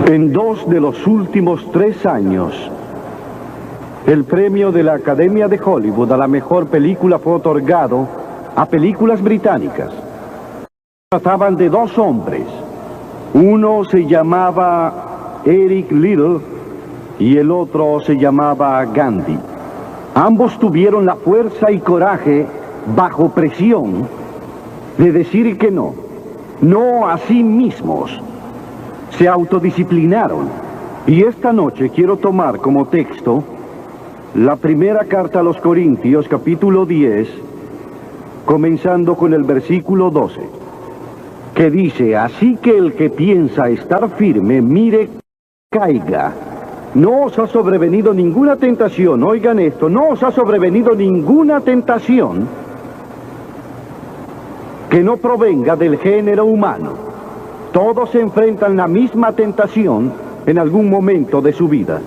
En 2 de los últimos 3 años, el premio de la Academia de Hollywood a la mejor película fue otorgado a películas británicas. Trataban de 2 hombres. Uno se llamaba Eric Liddell y el otro se llamaba Gandhi. Ambos tuvieron la fuerza y coraje, bajo presión, de decir que no a sí mismos. Se autodisciplinaron. Y esta noche quiero tomar como texto la primera carta a los Corintios, capítulo 10, comenzando con el versículo 12, que dice: así que el que piensa estar firme, mire, caiga. No os ha sobrevenido ninguna tentación, oigan esto, no os ha sobrevenido ninguna tentación que no provenga del género humano. Todos se enfrentan la misma tentación en algún momento de su vida.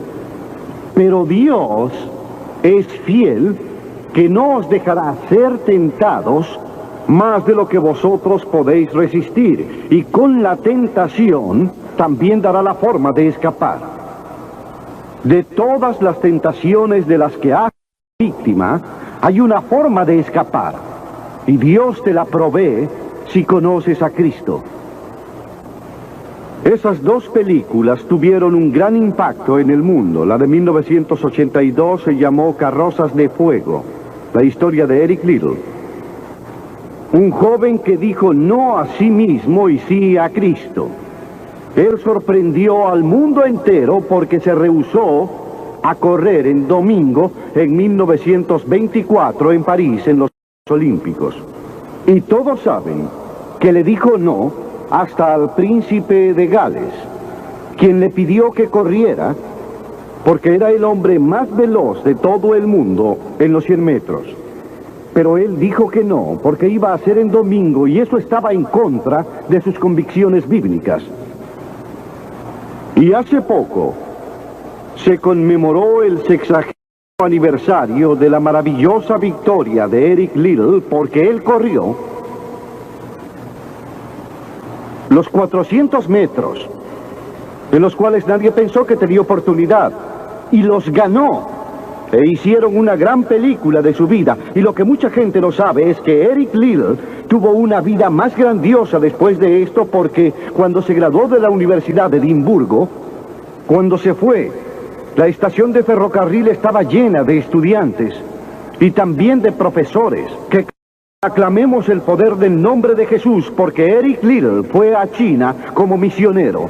Pero Dios es fiel, que no os dejará ser tentados más de lo que vosotros podéis resistir, y con la tentación también dará la forma de escapar. De todas las tentaciones de las que has sido víctima, hay una forma de escapar, y Dios te la provee si conoces a Cristo. Esas 2 películas tuvieron un gran impacto en el mundo. La de 1982 se llamó Carrozas de Fuego, la historia de Eric Liddell, un joven que dijo no a sí mismo y sí a Cristo. Él sorprendió al mundo entero porque se rehusó a correr en domingo en 1924 en París, en los Juegos Olímpicos. Y todos saben que le dijo no hasta al príncipe de Gales, quien le pidió que corriera porque era el hombre más veloz de todo el mundo en los 100 metros. Pero él dijo que no, porque iba a ser en domingo y eso estaba en contra de sus convicciones bíblicas. Y hace poco se conmemoró el 60º aniversario de la maravillosa victoria de Eric Liddell, porque él corrió los 400 metros, en los cuales nadie pensó que tenía oportunidad, y los ganó, e hicieron una gran película de su vida. Y lo que mucha gente no sabe es que Eric Liddell tuvo una vida más grandiosa después de esto, porque cuando se graduó de la Universidad de Edimburgo, cuando se fue, la estación de ferrocarril estaba llena de estudiantes y también de profesores que aclamemos el poder del nombre de Jesús, porque Eric Liddell fue a China como misionero.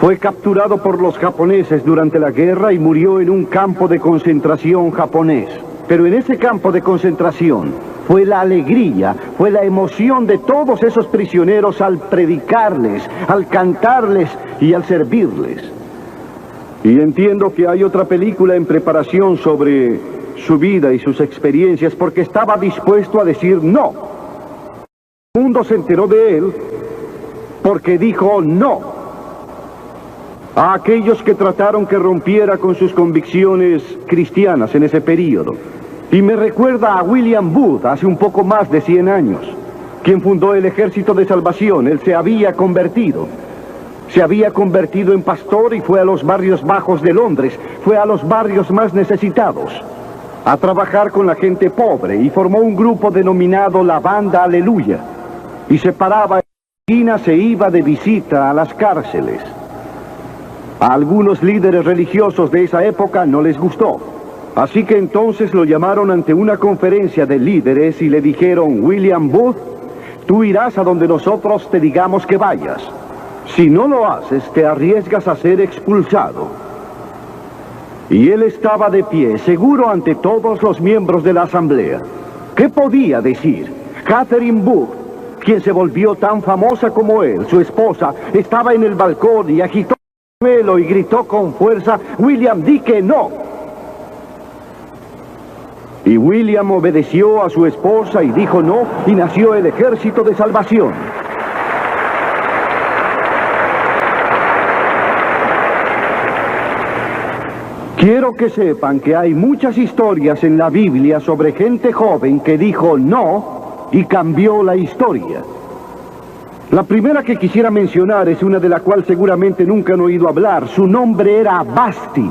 Fue capturado por los japoneses durante la guerra y murió en un campo de concentración japonés. Pero en ese campo de concentración fue la alegría, fue la emoción de todos esos prisioneros al predicarles, al cantarles y al servirles. Y entiendo que hay otra película en preparación sobre su vida y sus experiencias, porque estaba dispuesto a decir no. El mundo se enteró de él porque dijo no a aquellos que trataron que rompiera con sus convicciones cristianas en ese periodo. Y me recuerda a William Booth, hace un poco más de 100 años, quien fundó el Ejército de Salvación. Él se había convertido en pastor y fue a los barrios bajos de Londres, fue a los barrios más necesitados, a trabajar con la gente pobre, y formó un grupo denominado la Banda Aleluya, y se paraba en la esquina, se iba de visita a las cárceles. A algunos líderes religiosos de esa época no les gustó, así que entonces lo llamaron ante una conferencia de líderes y le dijeron: William Booth, tú irás a donde nosotros te digamos que vayas. Si no lo haces, te arriesgas a ser expulsado. Y él estaba de pie, seguro ante todos los miembros de la asamblea. ¿Qué podía decir? Catherine Booth, quien se volvió tan famosa como él, su esposa, estaba en el balcón y agitó el pelo y gritó con fuerza: William, di que no. Y William obedeció a su esposa y dijo no, y nació el Ejército de Salvación. Quiero que sepan que hay muchas historias en la Biblia sobre gente joven que dijo no y cambió la historia. La primera que quisiera mencionar es una de la cual seguramente nunca han oído hablar. Su nombre era Vasti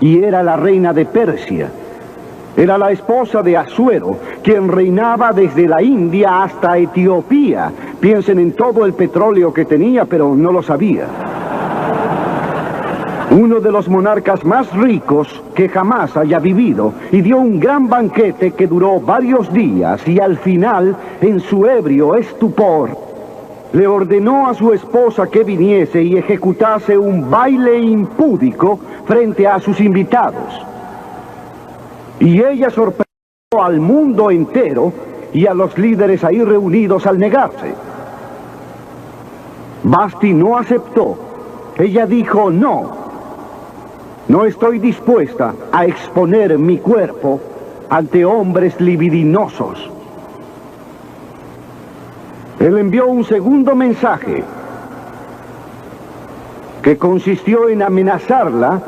y era la reina de Persia. Era la esposa de Asuero, quien reinaba desde la India hasta Etiopía. Piensen en todo el petróleo que tenía, pero no lo sabía. Uno de los monarcas más ricos que jamás haya vivido, y dio un gran banquete que duró varios días, y al final, en su ebrio estupor, le ordenó a su esposa que viniese y ejecutase un baile impúdico frente a sus invitados. Y ella sorprendió al mundo entero y a los líderes ahí reunidos al negarse. Vasti no aceptó. Ella dijo, no estoy dispuesta a exponer mi cuerpo ante hombres libidinosos. Él envió un segundo mensaje que consistió en amenazarla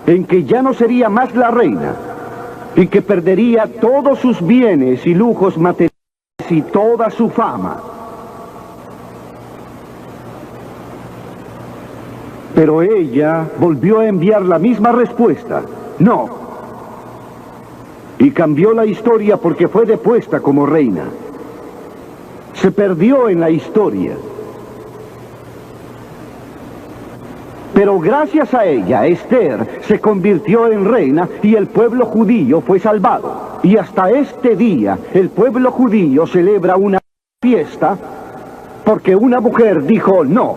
en que ya no sería más la reina y que perdería todos sus bienes y lujos materiales y toda su fama. Pero ella volvió a enviar la misma respuesta, no. Y cambió la historia porque fue depuesta como reina. Se perdió en la historia. Pero gracias a ella, Esther se convirtió en reina y el pueblo judío fue salvado. Y hasta este día, el pueblo judío celebra una fiesta porque una mujer dijo no.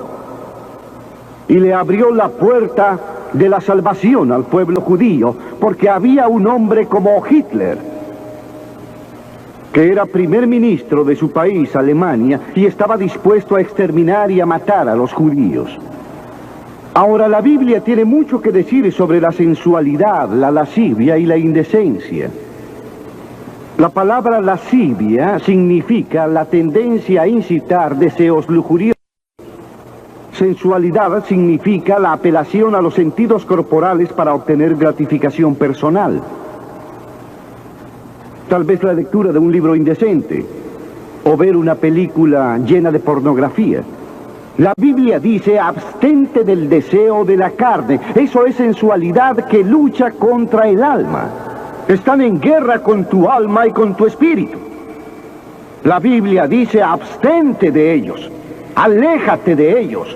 Y le abrió la puerta de la salvación al pueblo judío, porque había un hombre como Hitler, que era primer ministro de su país, Alemania, y estaba dispuesto a exterminar y a matar a los judíos. Ahora, la Biblia tiene mucho que decir sobre la sensualidad, la lascivia y la indecencia. La palabra lascivia significa la tendencia a incitar deseos lujuriosos. Sensualidad significa la apelación a los sentidos corporales para obtener gratificación personal. Tal vez la lectura de un libro indecente o ver una película llena de pornografía. La Biblia dice, abstente del deseo de la carne. Eso es sensualidad que lucha contra el alma. Están en guerra con tu alma y con tu espíritu. La Biblia dice, abstente de ellos. Aléjate de ellos.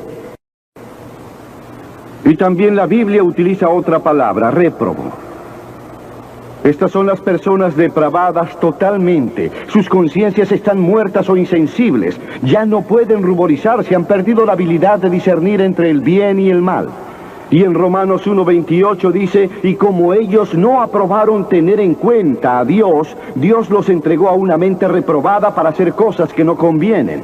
Y también la Biblia utiliza otra palabra, réprobo. Estas son las personas depravadas totalmente. Sus conciencias están muertas o insensibles. Ya no pueden ruborizarse, han perdido la habilidad de discernir entre el bien y el mal. Y en Romanos 1:28 dice, y como ellos no aprobaron tener en cuenta a Dios, Dios los entregó a una mente reprobada para hacer cosas que no convienen.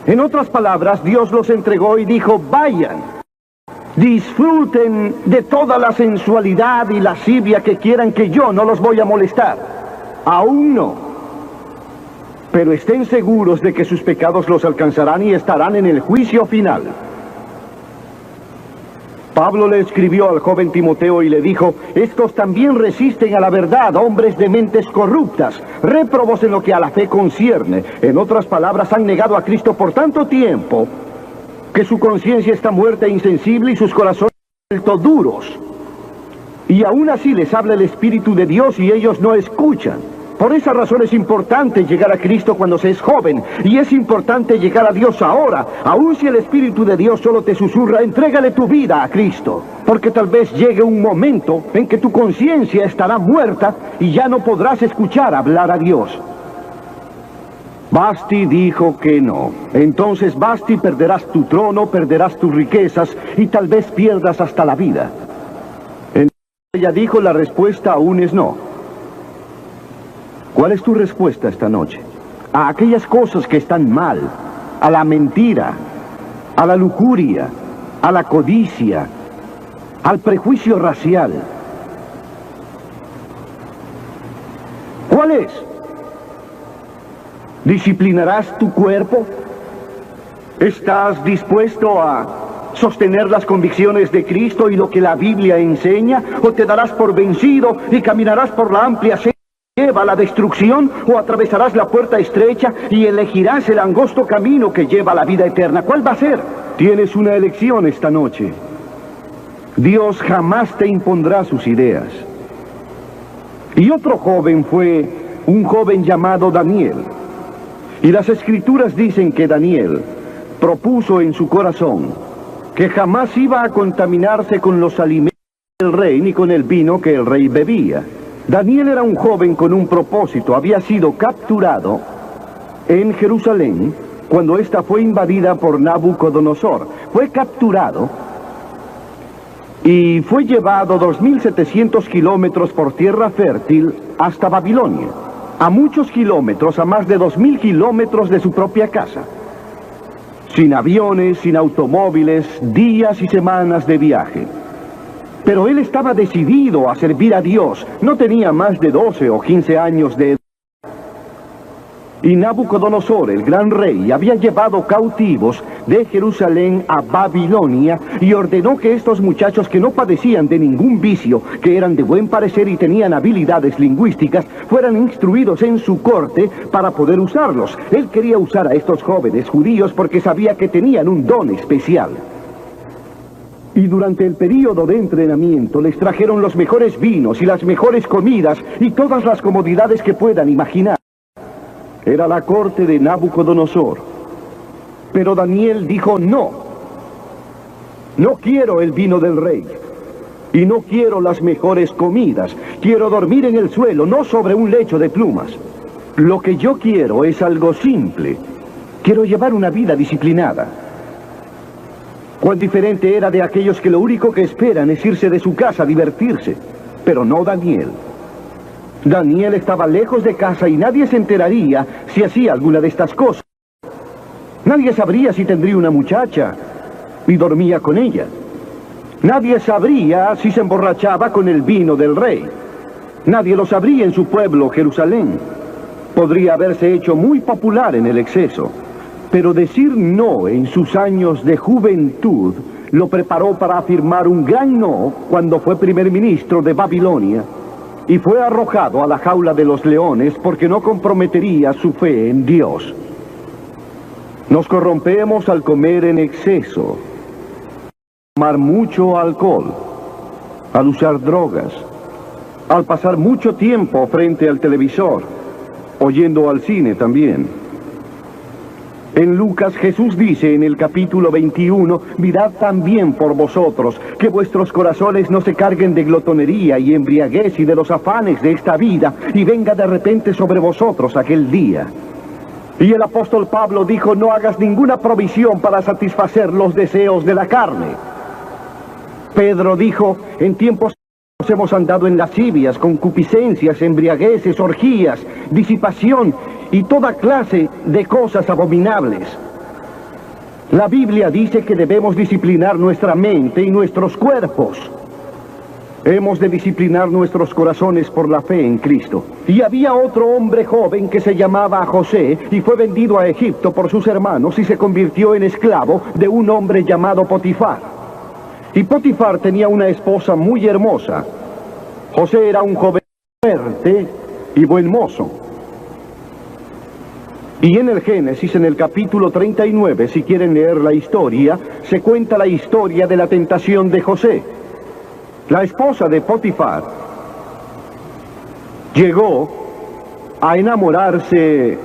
En otras palabras, Dios los entregó y dijo, vayan. Disfruten de toda la sensualidad y lascivia que quieran, que yo no los voy a molestar. Aún no. Pero estén seguros de que sus pecados los alcanzarán y estarán en el juicio final. Pablo le escribió al joven Timoteo y le dijo, estos también resisten a la verdad, hombres de mentes corruptas, réprobos en lo que a la fe concierne. En otras palabras, han negado a Cristo por tanto tiempo que su conciencia está muerta e insensible y sus corazones vuelto duros. Y aún así les habla el Espíritu de Dios y ellos no escuchan. Por esa razón es importante llegar a Cristo cuando se es joven, y es importante llegar a Dios ahora. Aún si el Espíritu de Dios solo te susurra, entrégale tu vida a Cristo, porque tal vez llegue un momento en que tu conciencia estará muerta y ya no podrás escuchar hablar a Dios. Vasti dijo que no. Entonces, Vasti, perderás tu trono, perderás tus riquezas y tal vez pierdas hasta la vida. Entonces ella dijo, la respuesta aún es no. ¿Cuál es tu respuesta esta noche? A aquellas cosas que están mal, a la mentira, a la lujuria, a la codicia, al prejuicio racial. ¿Cuál es? ¿Disciplinarás tu cuerpo? ¿Estás dispuesto a sostener las convicciones de Cristo y lo que la Biblia enseña? ¿O te darás por vencido y caminarás por la amplia senda lleva a la destrucción o atravesarás la puerta estrecha y elegirás el angosto camino que lleva a la vida eterna? ¿Cuál va a ser? Tienes una elección esta noche. Dios jamás te impondrá sus ideas. Y otro joven fue un joven llamado Daniel. Y las escrituras dicen que Daniel propuso en su corazón que jamás iba a contaminarse con los alimentos del rey ni con el vino que el rey bebía. Daniel era un joven con un propósito. Había sido capturado en Jerusalén cuando ésta fue invadida por Nabucodonosor. Fue capturado y fue llevado 2.700 kilómetros por tierra fértil hasta Babilonia. A muchos kilómetros, a más de 2.000 kilómetros de su propia casa. Sin aviones, sin automóviles, días y semanas de viaje. Pero él estaba decidido a servir a Dios. No tenía más de 12 o 15 años de edad. Y Nabucodonosor, el gran rey, había llevado cautivos de Jerusalén a Babilonia y ordenó que estos muchachos que no padecían de ningún vicio, que eran de buen parecer y tenían habilidades lingüísticas, fueran instruidos en su corte para poder usarlos. Él quería usar a estos jóvenes judíos porque sabía que tenían un don especial. Y durante el período de entrenamiento les trajeron los mejores vinos y las mejores comidas y todas las comodidades que puedan imaginar. Era la corte de Nabucodonosor. Pero Daniel dijo no. No quiero el vino del rey. Y no quiero las mejores comidas. Quiero dormir en el suelo, no sobre un lecho de plumas. Lo que yo quiero es algo simple. Quiero llevar una vida disciplinada. Cuán diferente era de aquellos que lo único que esperan es irse de su casa a divertirse. Pero no Daniel. Daniel estaba lejos de casa y nadie se enteraría si hacía alguna de estas cosas. Nadie sabría si tendría una muchacha y dormía con ella. Nadie sabría si se emborrachaba con el vino del rey. Nadie lo sabría en su pueblo, Jerusalén. Podría haberse hecho muy popular en el exceso. Pero decir no en sus años de juventud lo preparó para afirmar un gran no cuando fue primer ministro de Babilonia y fue arrojado a la jaula de los leones porque no comprometería su fe en Dios. Nos corrompemos al comer en exceso, al tomar mucho alcohol, al usar drogas, al pasar mucho tiempo frente al televisor, o yendo al cine también. En Lucas, Jesús dice en el capítulo 21, mirad también por vosotros, que vuestros corazones no se carguen de glotonería y embriaguez y de los afanes de esta vida, y venga de repente sobre vosotros aquel día. Y el apóstol Pablo dijo, no hagas ninguna provisión para satisfacer los deseos de la carne. Pedro dijo, en tiempos hemos andado en lascivias, concupiscencias, embriagueces, orgías, disipación y toda clase de cosas abominables. La Biblia dice que debemos disciplinar nuestra mente y nuestros cuerpos. Hemos de disciplinar nuestros corazones por la fe en Cristo. Y había otro hombre joven que se llamaba José y fue vendido a Egipto por sus hermanos y se convirtió en esclavo de un hombre llamado Potifar. Y Potifar tenía una esposa muy hermosa. José era un joven fuerte y buen mozo. Y en el Génesis, en el capítulo 39, si quieren leer la historia, se cuenta la historia de la tentación de José. La esposa de Potifar llegó a enamorarse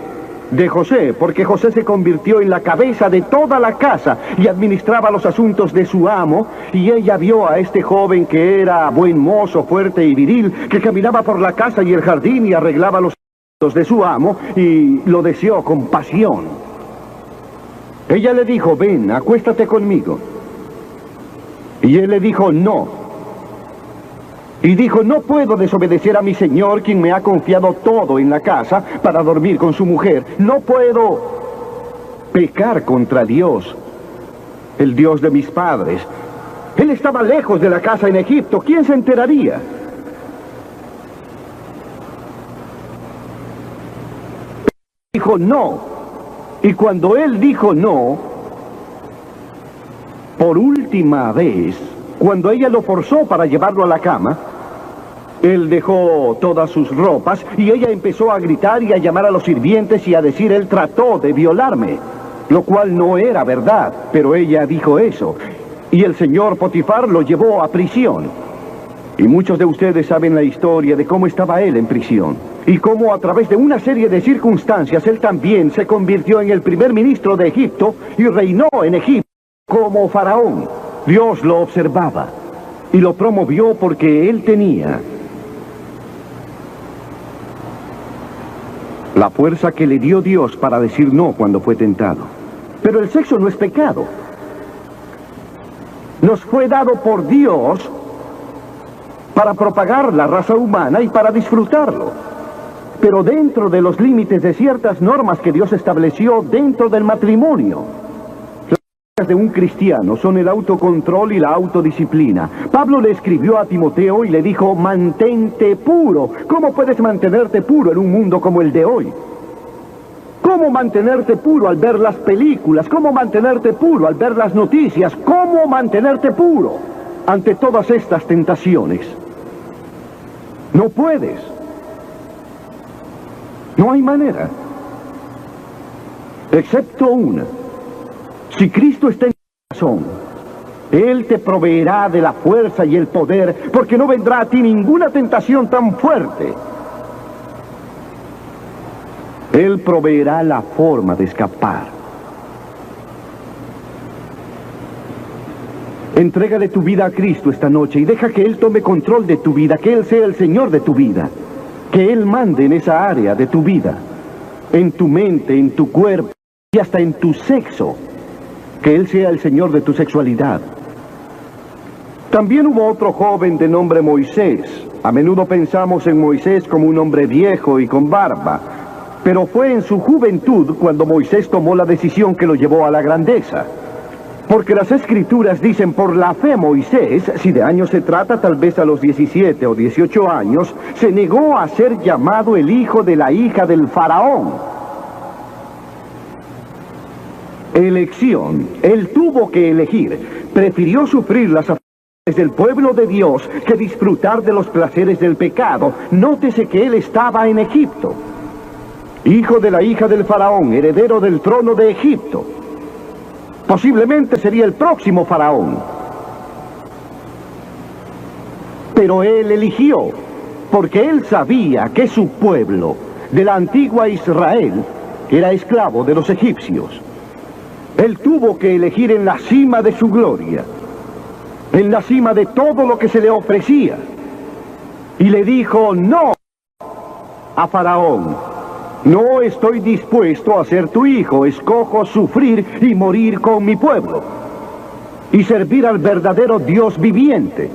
de José, porque José se convirtió en la cabeza de toda la casa y administraba los asuntos de su amo, y ella vio a este joven que era buen mozo, fuerte y viril, que caminaba por la casa y el jardín y arreglaba los asuntos de su amo, y lo deseó con pasión. Ella le dijo, ven, acuéstate conmigo. Y él le dijo, no. Y dijo, no puedo desobedecer a mi señor, quien me ha confiado todo en la casa, para dormir con su mujer. No puedo pecar contra Dios, el Dios de mis padres. Él estaba lejos de la casa en Egipto. ¿Quién se enteraría? Dijo no. Y cuando él dijo no, por última vez, cuando ella lo forzó para llevarlo a la cama, Él dejó todas sus ropas y ella empezó a gritar y a llamar a los sirvientes y a decir: él trató de violarme, lo cual no era verdad, pero ella dijo eso. Y el señor Potifar lo llevó a prisión. Y muchos de ustedes saben la historia de cómo estaba él en prisión. Y cómo a través de una serie de circunstancias él también se convirtió en el primer ministro de Egipto y reinó en Egipto como faraón. Dios lo observaba y lo promovió porque él tenía la fuerza que le dio Dios para decir no cuando fue tentado. Pero el sexo no es pecado. Nos fue dado por Dios para propagar la raza humana y para disfrutarlo. Pero dentro de los límites de ciertas normas que Dios estableció dentro del matrimonio. Las reglas de un cristiano son el autocontrol y la autodisciplina. Pablo le escribió a Timoteo y le dijo: mantente puro. ¿Cómo puedes mantenerte puro en un mundo como el de hoy? ¿Cómo mantenerte puro al ver las películas? ¿Cómo mantenerte puro al ver las noticias? ¿Cómo mantenerte puro ante todas estas tentaciones? No puedes. No hay manera. Excepto una. Si Cristo está en tu corazón, Él te proveerá de la fuerza y el poder, porque no vendrá a ti ninguna tentación tan fuerte. Él proveerá la forma de escapar. Entrégale tu vida a Cristo esta noche y deja que Él tome control de tu vida, que Él sea el Señor de tu vida, que Él mande en esa área de tu vida, en tu mente, en tu cuerpo y hasta en tu sexo, que Él sea el Señor de tu sexualidad. También hubo otro joven de nombre Moisés. A menudo pensamos en Moisés como un hombre viejo y con barba, pero fue en su juventud cuando Moisés tomó la decisión que lo llevó a la grandeza. Porque las Escrituras dicen: por la fe Moisés, si de años se trata, tal vez a los 17 o 18 años, se negó a ser llamado el hijo de la hija del faraón. Elección. Él tuvo que elegir. Prefirió sufrir las aflicciones del pueblo de Dios que disfrutar de los placeres del pecado. Nótese que él estaba en Egipto. Hijo de la hija del faraón, heredero del trono de Egipto. Posiblemente sería el próximo faraón. Pero él eligió, porque él sabía que su pueblo, de la antigua Israel, era esclavo de los egipcios. Él tuvo que elegir en la cima de su gloria, en la cima de todo lo que se le ofrecía. Y le dijo no a Faraón. No estoy dispuesto a ser tu hijo. Escojo sufrir y morir con mi pueblo y servir al verdadero Dios viviente.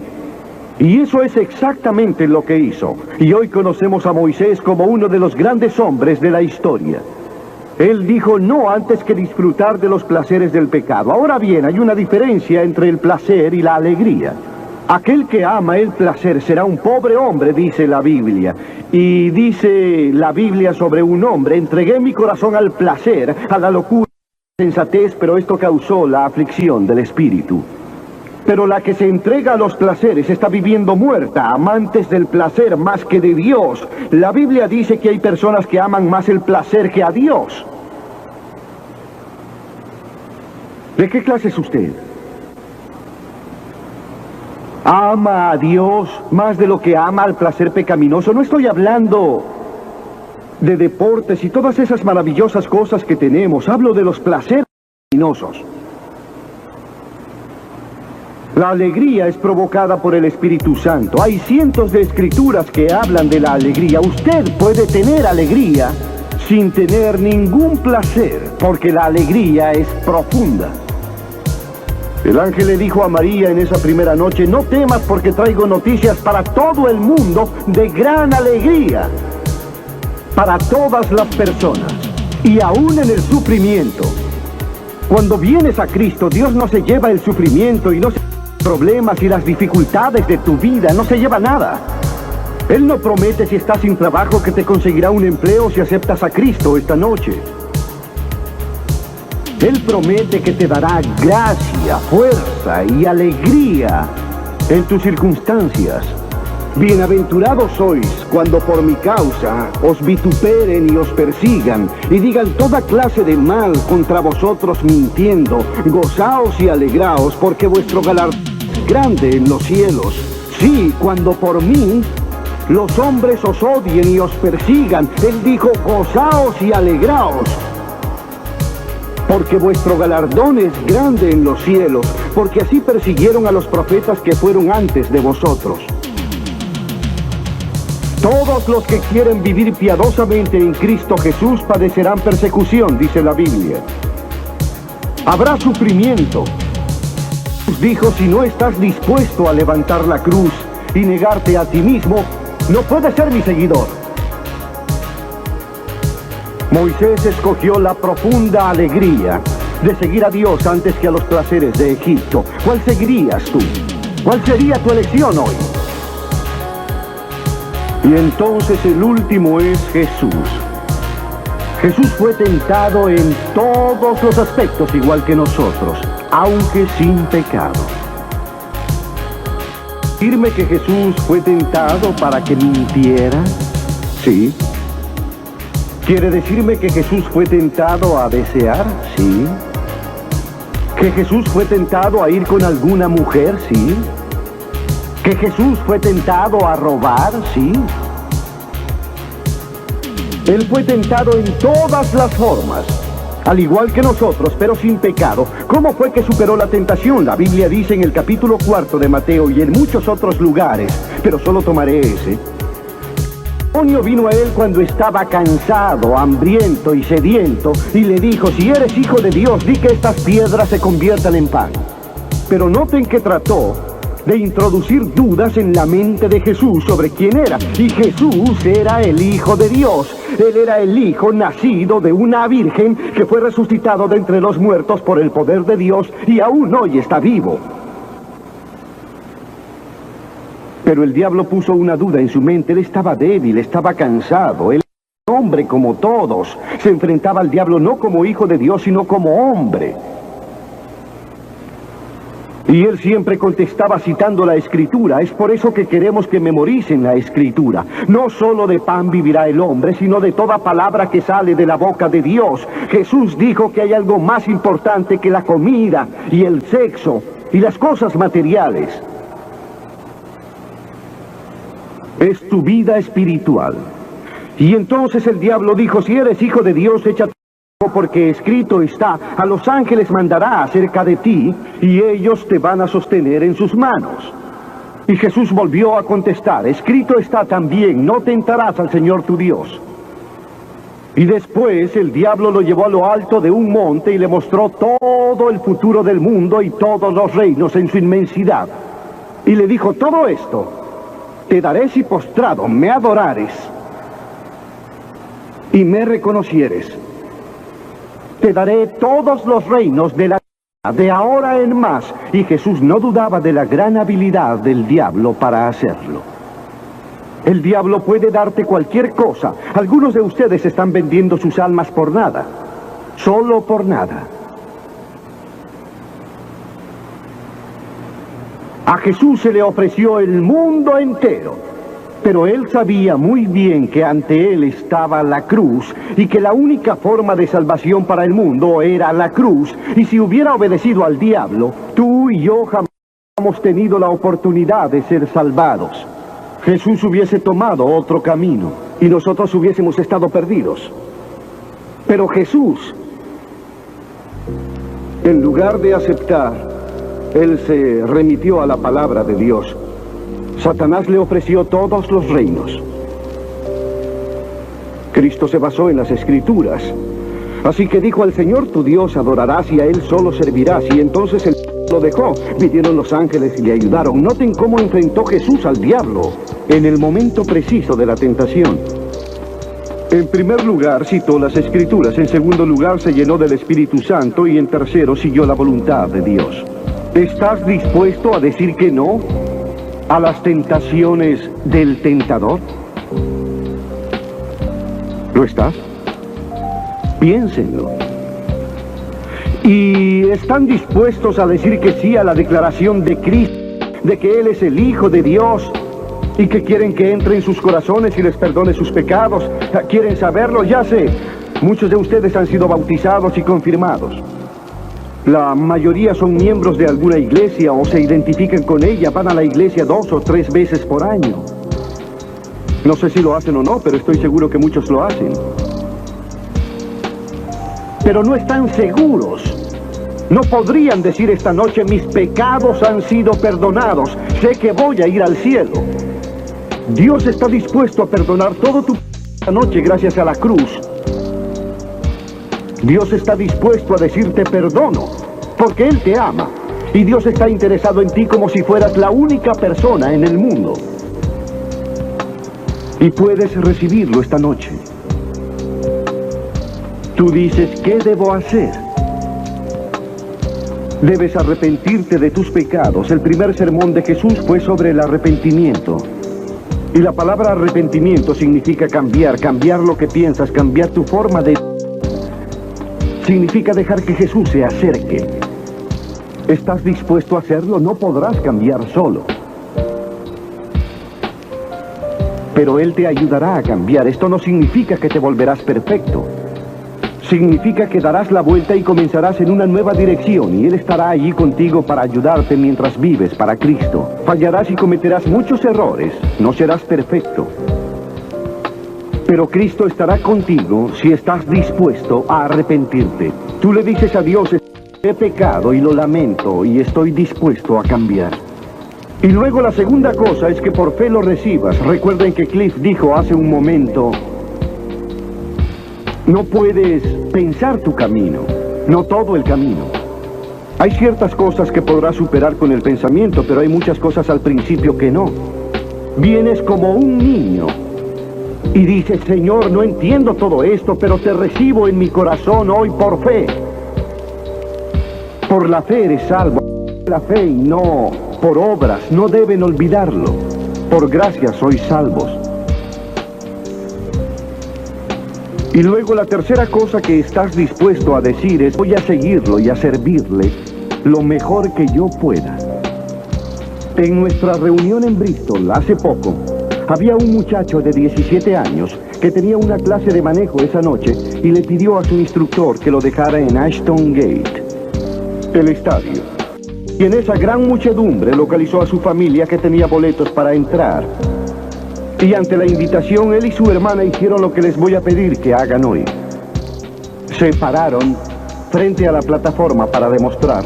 Y eso es exactamente lo que hizo. Y hoy conocemos a Moisés como uno de los grandes hombres de la historia. Él dijo no antes que disfrutar de los placeres del pecado. Ahora bien, hay una diferencia entre el placer y la alegría. Aquel que ama el placer será un pobre hombre, dice la Biblia. Y dice la Biblia sobre un hombre: entregué mi corazón al placer, a la locura, a la sensatez, pero esto causó la aflicción del espíritu. Pero la que se entrega a los placeres está viviendo muerta, amantes del placer más que de Dios. La Biblia dice que hay personas que aman más el placer que a Dios. ¿De qué clase es usted? ¿Ama a Dios más de lo que ama al placer pecaminoso? No estoy hablando de deportes y todas esas maravillosas cosas que tenemos. Hablo de los placeres pecaminosos. La alegría es provocada por el Espíritu Santo. Hay cientos de escrituras que hablan de la alegría. Usted puede tener alegría sin tener ningún placer, porque la alegría es profunda. El ángel le dijo a María en esa primera noche: no temas, porque traigo noticias para todo el mundo de gran alegría, para todas las personas, y aún en el sufrimiento. Cuando vienes a Cristo, Dios no se lleva el sufrimiento y no se lleva los problemas y las dificultades de tu vida, no se lleva nada. Él no promete, si estás sin trabajo, que te conseguirá un empleo si aceptas a Cristo esta noche. Él promete que te dará gracia, fuerza y alegría en tus circunstancias. Bienaventurados sois cuando por mi causa os vituperen y os persigan y digan toda clase de mal contra vosotros mintiendo. Gozaos y alegraos, porque vuestro galardón es grande en los cielos. Sí, cuando por mí los hombres os odien y os persigan, él dijo: gozaos y alegraos, porque vuestro galardón es grande en los cielos, porque así persiguieron a los profetas que fueron antes de vosotros. Todos los que quieren vivir piadosamente en Cristo Jesús padecerán persecución, dice la Biblia. Habrá sufrimiento. Dijo: si no estás dispuesto a levantar la cruz y negarte a ti mismo, no puedes ser mi seguidor. Moisés escogió la profunda alegría de seguir a Dios antes que a los placeres de Egipto. ¿Cuál seguirías tú? ¿Cuál sería tu elección hoy? Y entonces el último es Jesús. Jesús fue tentado en todos los aspectos igual que nosotros, aunque sin pecado. ¿Decirme que Jesús fue tentado para que mintiera? Sí. ¿Quiere decirme que Jesús fue tentado a desear? Sí. ¿Que Jesús fue tentado a ir con alguna mujer? Sí. ¿Que Jesús fue tentado a robar? Sí. Él fue tentado en todas las formas, al igual que nosotros, pero sin pecado. ¿Cómo fue que superó la tentación? La Biblia dice en el capítulo 4 de Mateo y en muchos otros lugares, pero solo tomaré ese. El demonio vino a él cuando estaba cansado, hambriento y sediento, y le dijo: si eres hijo de Dios, di que estas piedras se conviertan en pan. Pero noten que trató de introducir dudas en la mente de Jesús sobre quién era. Y Jesús era el Hijo de Dios. Él era el Hijo nacido de una virgen que fue resucitado de entre los muertos por el poder de Dios y aún hoy está vivo. Pero el diablo puso una duda en su mente. Él estaba débil, estaba cansado. Él era un hombre como todos. Se enfrentaba al diablo no como hijo de Dios, sino como hombre. Y él siempre contestaba citando la Escritura. Es por eso que queremos que memoricen la Escritura. No solo de pan vivirá el hombre, sino de toda palabra que sale de la boca de Dios. Jesús dijo que hay algo más importante que la comida y el sexo y las cosas materiales. Es tu vida espiritual. Y entonces el diablo dijo: si eres hijo de Dios, échate, porque escrito está: a los ángeles mandará acerca de ti, y ellos te van a sostener en sus manos. Y Jesús volvió a contestar: escrito está también: no tentarás al Señor tu Dios. Y después el diablo lo llevó a lo alto de un monte y le mostró todo el futuro del mundo y todos los reinos en su inmensidad. Y le dijo: todo esto te daré si postrado me adorares y me reconocieres. Te daré todos los reinos de la tierra de ahora en más. Y Jesús no dudaba de la gran habilidad del diablo para hacerlo. El diablo puede darte cualquier cosa. Algunos de ustedes están vendiendo sus almas por nada. Solo por nada. A Jesús se le ofreció el mundo entero, pero él sabía muy bien que ante él estaba la cruz y que la única forma de salvación para el mundo era la cruz. Y si hubiera obedecido al diablo, tú y yo jamás hubiéramos tenido la oportunidad de ser salvados. Jesús hubiese tomado otro camino y nosotros hubiésemos estado perdidos. Pero Jesús, en lugar de aceptar, él se remitió a la palabra de Dios. Satanás le ofreció todos los reinos. Cristo se basó en las Escrituras. Así que dijo: al Señor tu Dios adorarás y a Él solo servirás. Y entonces él lo dejó. Vinieron los ángeles y le ayudaron. Noten cómo enfrentó Jesús al diablo en el momento preciso de la tentación. En primer lugar, citó las Escrituras. En segundo lugar, se llenó del Espíritu Santo. Y en tercero, siguió la voluntad de Dios. ¿Estás dispuesto a decir que no a las tentaciones del tentador? ¿Lo estás? Piénsenlo. ¿Y están dispuestos a decir que sí a la declaración de Cristo, de que Él es el Hijo de Dios y que quieren que entre en sus corazones y les perdone sus pecados. ¿Quieren saberlo? Ya sé. Muchos de ustedes han sido bautizados y confirmados. La mayoría son miembros de alguna iglesia o se identifican con ella. Van a la iglesia 2 o 3 veces por año. No sé si lo hacen o no, pero estoy seguro que muchos lo hacen. Pero no están seguros. No podrían decir esta noche: mis pecados han sido perdonados. Sé que voy a ir al cielo. Dios está dispuesto a perdonar todo tu esta noche gracias a la cruz. Dios está dispuesto a decirte perdono, porque Él te ama. Y Dios está interesado en ti como si fueras la única persona en el mundo. Y puedes recibirlo esta noche. Tú dices: ¿qué debo hacer? Debes arrepentirte de tus pecados. El primer sermón de Jesús fue sobre el arrepentimiento. Y la palabra arrepentimiento significa cambiar, cambiar lo que piensas, cambiar tu forma de... Significa dejar que Jesús se acerque. ¿Estás dispuesto a hacerlo? No podrás cambiar solo. Pero Él te ayudará a cambiar. Esto no significa que te volverás perfecto. Significa que darás la vuelta y comenzarás en una nueva dirección, y Él estará allí contigo para ayudarte mientras vives para Cristo. Fallarás y cometerás muchos errores. No serás perfecto. Pero Cristo estará contigo si estás dispuesto a arrepentirte. Tú le dices a Dios: he pecado y lo lamento y estoy dispuesto a cambiar. Y luego la segunda cosa es que por fe lo recibas. Recuerden que Cliff dijo hace un momento: no puedes pensar tu camino, no todo el camino. Hay ciertas cosas que podrás superar con el pensamiento, pero hay muchas cosas al principio que no. Vienes como un niño y dices: Señor, no entiendo todo esto, pero te recibo en mi corazón hoy por fe. Por la fe eres salvo. La fe y no por obras. No deben olvidarlo. Por gracia sois salvos. Y luego la tercera cosa que estás dispuesto a decir es: voy a seguirlo y a servirle lo mejor que yo pueda. En nuestra reunión en Bristol hace poco, había un muchacho de 17 años que tenía una clase de manejo esa noche y le pidió a su instructor que lo dejara en Ashton Gate, el estadio. Y en esa gran muchedumbre localizó a su familia que tenía boletos para entrar. Y ante la invitación, él y su hermana hicieron lo que les voy a pedir que hagan hoy. Se pararon frente a la plataforma para demostrar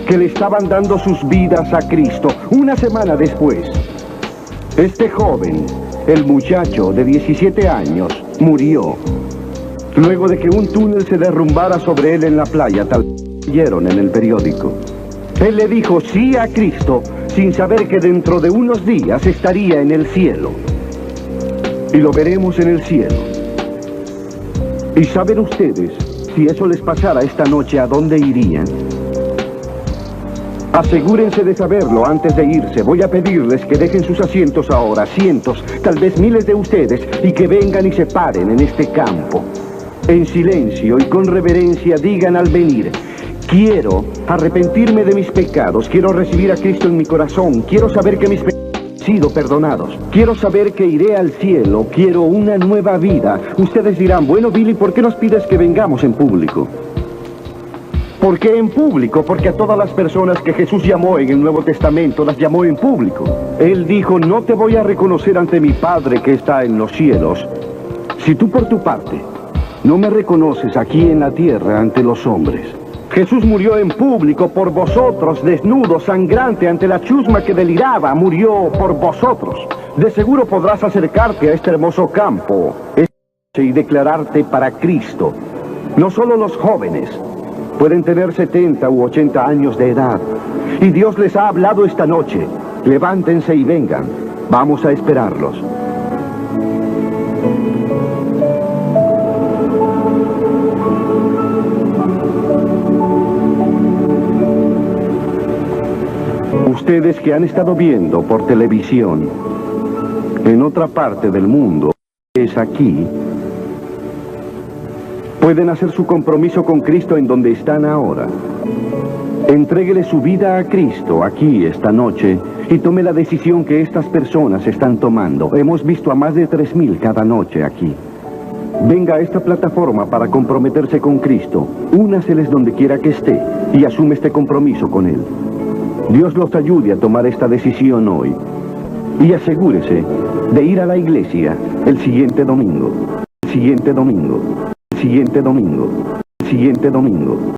que le estaban dando sus vidas a Cristo. Una semana después, este joven, el muchacho de 17 años, murió luego de que un túnel se derrumbara sobre él en la playa, tal leyeron en el periódico. Él le dijo sí a Cristo sin saber que dentro de unos días estaría en el cielo. Y lo veremos en el cielo. ¿Y saben ustedes, si eso les pasara esta noche, a dónde irían? Asegúrense de saberlo antes de irse. Voy a pedirles que dejen sus asientos ahora, cientos, tal vez miles de ustedes, y que vengan y se paren en este campo. En silencio y con reverencia digan al venir: quiero arrepentirme de mis pecados, quiero recibir a Cristo en mi corazón, quiero saber que mis pecados han sido perdonados, quiero saber que iré al cielo, quiero una nueva vida. Ustedes dirán: bueno, Billy, ¿por qué nos pides que vengamos en público? ¿Por qué en público? Porque a todas las personas que Jesús llamó en el Nuevo Testamento las llamó en público. Él dijo: no te voy a reconocer ante mi Padre que está en los cielos, si tú por tu parte no me reconoces aquí en la tierra ante los hombres. Jesús murió en público por vosotros, desnudo, sangrante, ante la chusma que deliraba, murió por vosotros. De seguro podrás acercarte a este hermoso campo y declararte para Cristo. No solo los jóvenes, pueden tener 70 u 80 años de edad. Y Dios les ha hablado esta noche. Levántense y vengan. Vamos a esperarlos. Ustedes que han estado viendo por televisión en otra parte del mundo, es aquí, pueden hacer su compromiso con Cristo en donde están ahora. Entréguele su vida a Cristo aquí esta noche y tome la decisión que estas personas están tomando. Hemos visto a más de 3.000 cada noche aquí. Venga a esta plataforma para comprometerse con Cristo. Únaseles donde quiera que esté y asume este compromiso con Él. Dios los ayude a tomar esta decisión hoy. Y asegúrese de ir a la iglesia el siguiente domingo. El siguiente domingo. El siguiente domingo. El siguiente domingo.